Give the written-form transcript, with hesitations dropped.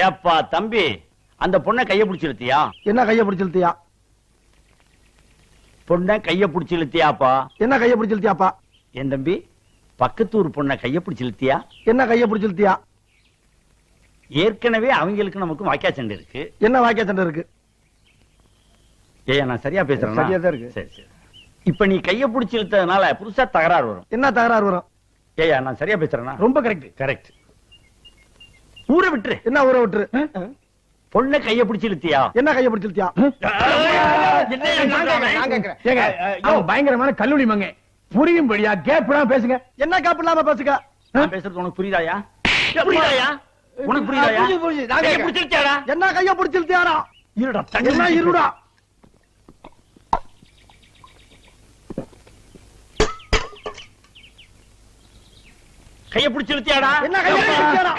ஏப்பா தம்பி, அந்த பொண்ணை கைய பிடிச்சு இழுத்தியா? என்ன கைய பிடிச்சு இழுத்தியா? பொண்ணை கைய பிடிச்சு இழுத்தியாப்பா? என்ன கைய பிடிச்சு இழுத்தியாப்பா? என் தம்பி, பக்கத்தூர் பொண்ணை கைய பிடிச்சு இழுத்தியா? என்ன கைய பிடிச்சு இழுத்தியா? ஏற்கனவே அவங்களுக்கு நமக்கு வாக்கியா சண்டை இருக்கு. என்ன வாக்கியா சண்டை இருக்கு? ஏய், நான் சரியா பேசுறேன்? சரியா தான் இருக்கு. சரி சரி. இப்ப நீ கைய பிடிச்சு இழுத்ததுனால புதுசா தகராறு வரும். என்ன தகராறு வரும்? ஏயா, நான் சரியா பேசுறேன்னா? ரொம்ப கரெக்ட். கரெக்ட். ஊரை விட்டுரு. என்ன ஊரை விட்டுரு? பொண்ணை கைய பிடிச்சு இழுத்தியா? என்ன கைய பிடிச்சு இழுத்தியா? பயங்கரமான கல்லூரி மங்க புரியும்படியா கேப் பேசுங்க. என்ன கேப் இல்லாம பேசுங்க. நான் பேசுறது உனக்கு புரியுதாயா? புரியுதாயா? உனக்கு புரியுதாயா? கைய பிடிச்சு இழுத்தியாடா? என்ன கைய பிடிச்சு இழுத்தியாடா? இருடா, என்ன இருடா? கைய பிடிச்சு இழுத்தியாடா? என்ன கைய பிடிச்சு இழுத்தியாடா?